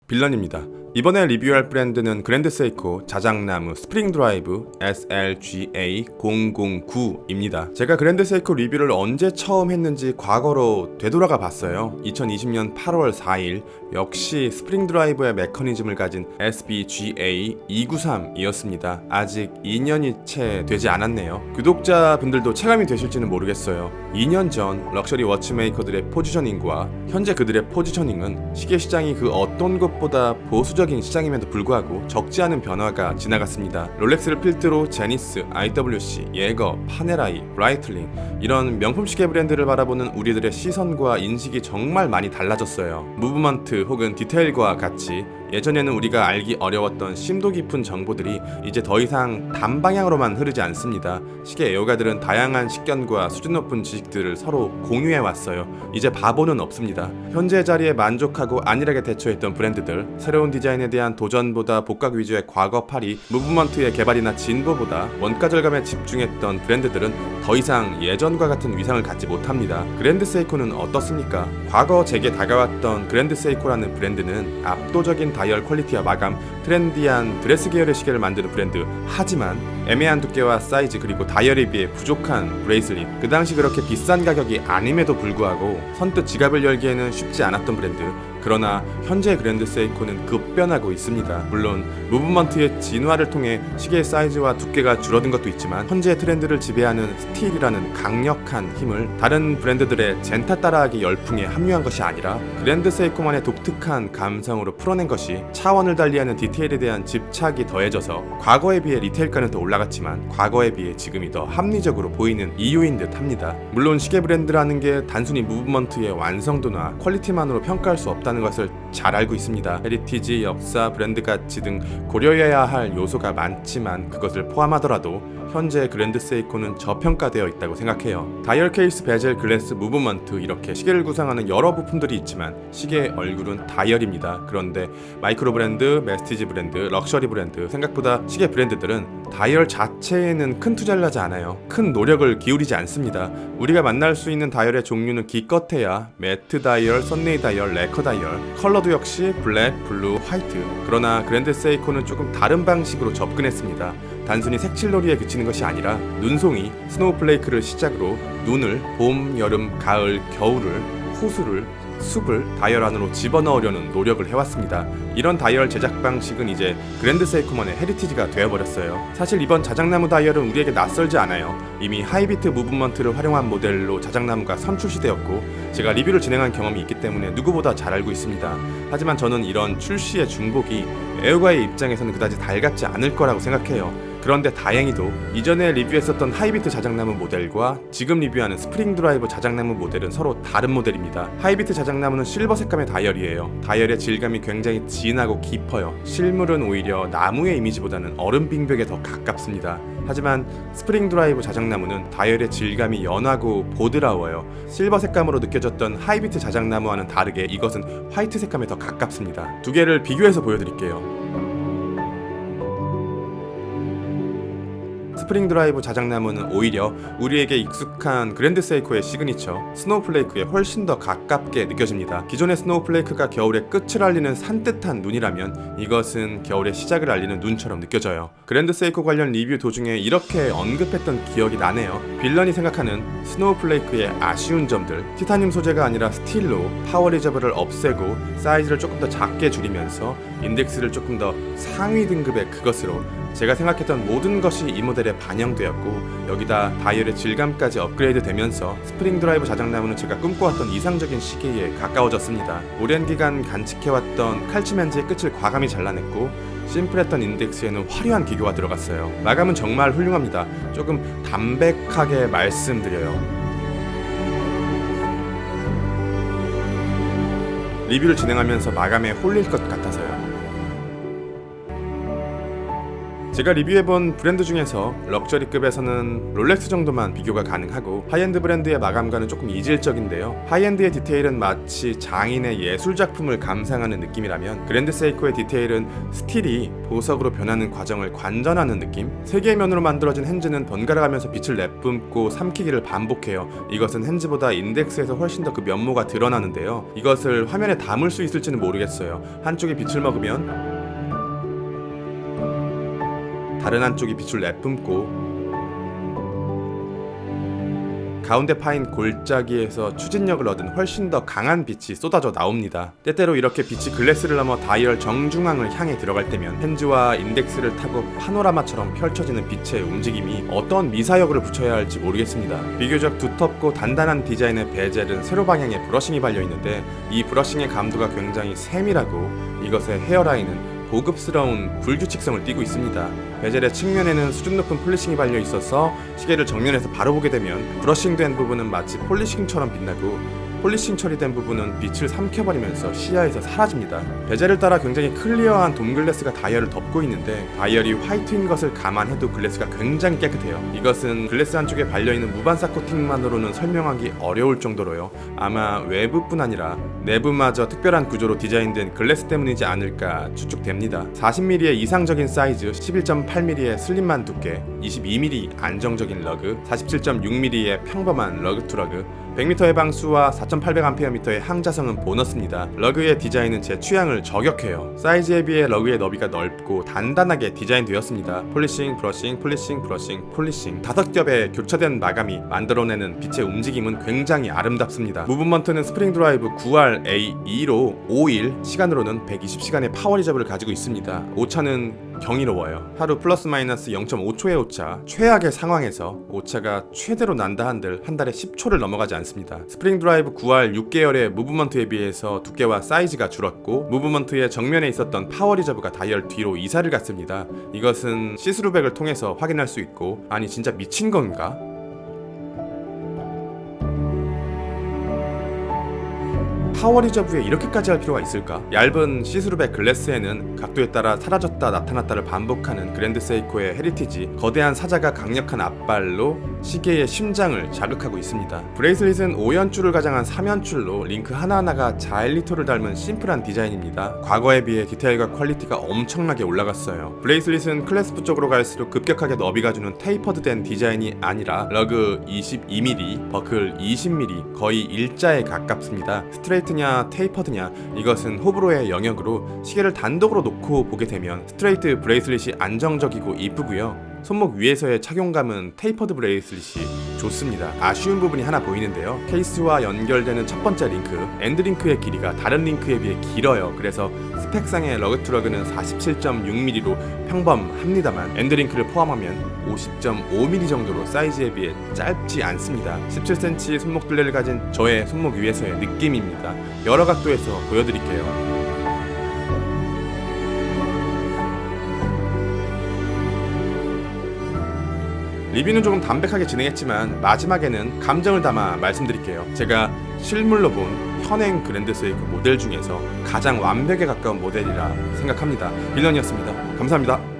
빌런입니다. 이번에 리뷰할 브랜드는 그랜드 세이코 자작나무 스프링 드라이브 SLGA009입니다. 제가 그랜드 세이코 리뷰를 언제 처음 했는지 과거로 되돌아가 봤어요. 2020년 8월 4일 역시 스프링 드라이브의 메커니즘을 가진 SBGA293이었습니다. 아직 2년이 채 되지 않았네요. 구독자분들도 체감이 되실지는 모르겠어요. 2년 전 럭셔리 워치메이커들의 포지셔닝과 현재 그들의 포지셔닝은 시계 시장이 그 어떤 것보다 보수적인 시장임에도 불구하고 적지 않은 변화가 지나갔습니다. 롤렉스를 필두로 제니스, IWC, 예거, 파네라이, 브라이틀링 이런 명품 시계 브랜드를 바라보는 우리들의 시선과 인식이 정말 많이 달라졌어요. 무브먼트 혹은 디테일과 같이 예전에는 우리가 알기 어려웠던 심도 깊은 정보들이 이제 더 이상 단방향으로만 흐르지 않습니다. 시계 애호가들은 다양한 식견과 수준 높은 지식들을 서로 공유해왔어요. 이제 바보는 없습니다. 현재 자리에 만족하고 안일하게 대처했던 브랜드들, 새로운 디자인에 대한 도전보다 복각 위주의 과거팔이, 무브먼트의 개발이나 진보보다 원가 절감에 집중했던 브랜드들은 더 이상 예전과 같은 위상을 갖지 못합니다. 그랜드 세이코는 어떻습니까? 과거 제게 다가왔던 그랜드 세이코라는 브랜드는 압도적인 다이얼 퀄리티와 마감, 트렌디한 드레스 계열의 시계를 만드는 브랜드. 하지만 애매한 두께와 사이즈 그리고 다이얼에 비해 부족한 브레이슬릿, 그 당시 그렇게 비싼 가격이 아님에도 불구하고 선뜻 지갑을 열기에는 쉽지 않았던 브랜드. 그러나 현재 그랜드 세이코는 급변하고 있습니다. 물론 무브먼트의 진화를 통해 시계의 사이즈와 두께가 줄어든 것도 있지만 현재 트렌드를 지배하는 스틸이라는 강력한 힘을 다른 브랜드들의 젠타 따라하기 열풍에 합류한 것이 아니라 그랜드 세이코만의 독특한 감성으로 풀어낸 것이 차원을 달리하는 디테일에 대한 집착이 더해져서 과거에 비해 리테일가는 더 올라갔지만 과거에 비해 지금이 더 합리적으로 보이는 이유인 듯 합니다. 물론 시계 브랜드라는 게 단순히 무브먼트의 완성도나 퀄리티만으로 평가할 수 없다는 것을 잘 알고 있습니다. 헤리티지, 역사, 브랜드 가치 등 고려해야 할 요소가 많지만 그것을 포함하더라도 현재 그랜드 세이코는 저평가되어 있다고 생각해요. 다이얼 케이스, 베젤, 글래스, 무브먼트 이렇게 시계를 구성하는 여러 부품들이 있지만 시계의 얼굴은 다이얼입니다. 그런데 마이크로 브랜드, 메스티지 브랜드, 럭셔리 브랜드, 생각보다 시계 브랜드들은 다이얼 자체에는 큰 투자를 하지 않아요. 큰 노력을 기울이지 않습니다. 우리가 만날 수 있는 다이얼의 종류는 기껏해야 매트 다이얼, 썬네이 다이얼, 레커 다이얼, 컬러도 역시 블랙, 블루, 화이트. 그러나 그랜드 세이코는 조금 다른 방식으로 접근했습니다. 단순히 색칠놀이에 그치는 것이 아니라 눈송이, 스노우플레이크를 시작으로 눈을 봄, 여름, 가을, 겨울을, 호수를, 숲을 다이얼 안으로 집어넣으려는 노력을 해왔습니다. 이런 다이얼 제작 방식은 이제 그랜드 세이코만의 헤리티지가 되어버렸어요. 사실 이번 자작나무 다이얼은 우리에게 낯설지 않아요. 이미 하이비트 무브먼트를 활용한 모델로 자작나무가 선출시되었고 제가 리뷰를 진행한 경험이 있기 때문에 누구보다 잘 알고 있습니다. 하지만 저는 이런 출시의 중복이 애호가의 입장에서는 그다지 달갑지 않을 거라고 생각해요. 그런데 다행히도 이전에 리뷰했었던 하이비트 자작나무 모델과 지금 리뷰하는 스프링 드라이브 자작나무 모델은 서로 다른 모델입니다. 하이비트 자작나무는 실버 색감의 다이얼이에요. 다이얼의 질감이 굉장히 진하고 깊어요. 실물은 오히려 나무의 이미지보다는 얼음 빙벽에 더 가깝습니다. 하지만 스프링 드라이브 자작나무는 다이얼의 질감이 연하고 보드라워요. 실버 색감으로 느껴졌던 하이비트 자작나무와는 다르게 이것은 화이트 색감에 더 가깝습니다. 두 개를 비교해서 보여드릴게요. 스프링 드라이브 자작나무는 오히려 우리에게 익숙한 그랜드 세이코의 시그니처 스노우플레이크에 훨씬 더 가깝게 느껴집니다. 기존의 스노우플레이크가 겨울의 끝을 알리는 산뜻한 눈이라면 이것은 겨울의 시작을 알리는 눈처럼 느껴져요. 그랜드 세이코 관련 리뷰 도중에 이렇게 언급했던 기억이 나네요. 빌런이 생각하는 스노우플레이크의 아쉬운 점들, 티타늄 소재가 아니라 스틸로 파워 리저버를 없애고 사이즈를 조금 더 작게 줄이면서 인덱스를 조금 더 상위 등급의 그것으로 제가 생각했던 모든 것이 이 모델에 반영되었고 여기다 다이얼의 질감까지 업그레이드 되면서 스프링 드라이브 자작나무는 제가 꿈꿔왔던 이상적인 시계에 가까워졌습니다. 오랜 기간 간직해왔던 칼슘 렌즈의 끝을 과감히 잘라냈고 심플했던 인덱스에는 화려한 기교가 들어갔어요. 마감은 정말 훌륭합니다. 조금 담백하게 말씀드려요. 리뷰를 진행하면서 마감에 홀릴 것 같아서요. 제가 리뷰해본 브랜드 중에서 럭셔리급에서는 롤렉스 정도만 비교가 가능하고 하이엔드 브랜드의 마감과는 조금 이질적인데요. 하이엔드의 디테일은 마치 장인의 예술작품을 감상하는 느낌이라면 그랜드 세이코의 디테일은 스틸이 보석으로 변하는 과정을 관전하는 느낌? 세 개의 면으로 만들어진 핸즈는 번갈아가면서 빛을 내뿜고 삼키기를 반복해요. 이것은 핸즈보다 인덱스에서 훨씬 더 그 면모가 드러나는데요. 이것을 화면에 담을 수 있을지는 모르겠어요. 한쪽이 빛을 먹으면 다른 한쪽이 빛을 내뿜고 가운데 파인 골짜기에서 추진력을 얻은 훨씬 더 강한 빛이 쏟아져 나옵니다. 때때로 이렇게 빛이 글래스를 넘어 다이얼 정중앙을 향해 들어갈 때면 핸즈와 인덱스를 타고 파노라마처럼 펼쳐지는 빛의 움직임이 어떤 미사역을 붙여야 할지 모르겠습니다. 비교적 두텁고 단단한 디자인의 베젤은 세로 방향에 브러싱이 발려있는데 이 브러싱의 감도가 굉장히 세밀하고 이것의 헤어라인은 고급스러운 불규칙성을 띠고 있습니다. 베젤의 측면에는 수준 높은 폴리싱이 발려 있어서 시계를 정면에서 바로 보게 되면 브러싱된 부분은 마치 폴리싱처럼 빛나고 폴리싱 처리된 부분은 빛을 삼켜버리면서 시야에서 사라집니다. 베젤을 따라 굉장히 클리어한 돔 글래스가 다이얼을 덮고 있는데 다이얼이 화이트인 것을 감안해도 글래스가 굉장히 깨끗해요. 이것은 글래스 한쪽에 발려있는 무반사 코팅만으로는 설명하기 어려울 정도로요. 아마 외부뿐 아니라 내부마저 특별한 구조로 디자인된 글래스 때문이지 않을까 추측됩니다. 40mm의 이상적인 사이즈, 11.8mm의 슬림한 두께, 22mm 안정적인 러그, 47.6mm의 평범한 러그 투 러그, 100m 해방수와 4,800A의 항자성은 보너스입니다. 러그의 디자인은 제 취향을 저격해요. 사이즈에 비해 러그의 너비가 넓고 단단하게 디자인되었습니다. 폴리싱, 브러싱, 폴리싱, 브러싱, 폴리싱 5겹의 교차된 마감이 만들어내는 빛의 움직임은 굉장히 아름답습니다. 무브먼트는 스프링 드라이브 9RA2로 5일, 시간으로는 120시간의 파워 리저브를 가지고 있습니다. 오차는 경이로워요. 하루 플러스 마이너스 0.5초의 오차, 최악의 상황에서 오차가 최대로 난다 한들 한 달에 10초를 넘어가지 않습니다. 스프링 드라이브 9R 6계열의 무브먼트에 비해서 두께와 사이즈가 줄었고 무브먼트의 정면에 있었던 파워 리저브가 다이얼 뒤로 이사를 갔습니다. 이것은 시스루백을 통해서 확인할 수 있고, 아니 진짜 미친 건가? 파워 리저브에 이렇게까지 할 필요가 있을까? 얇은 시스루백 글래스에는 각도에 따라 사라졌다 나타났다를 반복하는 그랜드 세이코의 헤리티지, 거대한 사자가 강력한 앞발로 시계의 심장을 자극하고 있습니다. 브레이슬릿은 5연줄을 가장한 3연줄로 링크 하나하나가 자일리토를 닮은 심플한 디자인입니다. 과거에 비해 디테일과 퀄리티가 엄청나게 올라갔어요. 브레이슬릿은 클래스프 쪽으로 갈수록 급격하게 너비가 주는 테이퍼드된 디자인이 아니라 러그 22mm, 버클 20mm, 거의 일자에 가깝습니다. 스트레이트냐 테이퍼드냐, 이것은 호불호의 영역으로 시계를 단독으로 놓고 보게 되면 스트레이트 브레이슬릿이 안정적이고 이쁘고요. 손목 위에서의 착용감은 테이퍼드 브레이슬릿이 좋습니다. 아쉬운 부분이 하나 보이는데요. 케이스와 연결되는 첫 번째 링크, 엔드 링크의 길이가 다른 링크에 비해 길어요. 그래서 스펙상의 러그 투 러그는 47.6mm로 평범합니다만 엔드 링크를 포함하면 50.5mm 정도로 사이즈에 비해 짧지 않습니다. 17cm 손목 둘레를 가진 저의 손목 위에서의 느낌입니다. 여러 각도에서 보여드릴게요. 리뷰는 조금 담백하게 진행했지만 마지막에는 감정을 담아 말씀드릴게요. 제가 실물로 본 현행 그랜드 세이코 모델 중에서 가장 완벽에 가까운 모델이라 생각합니다. 빌런이었습니다. 감사합니다.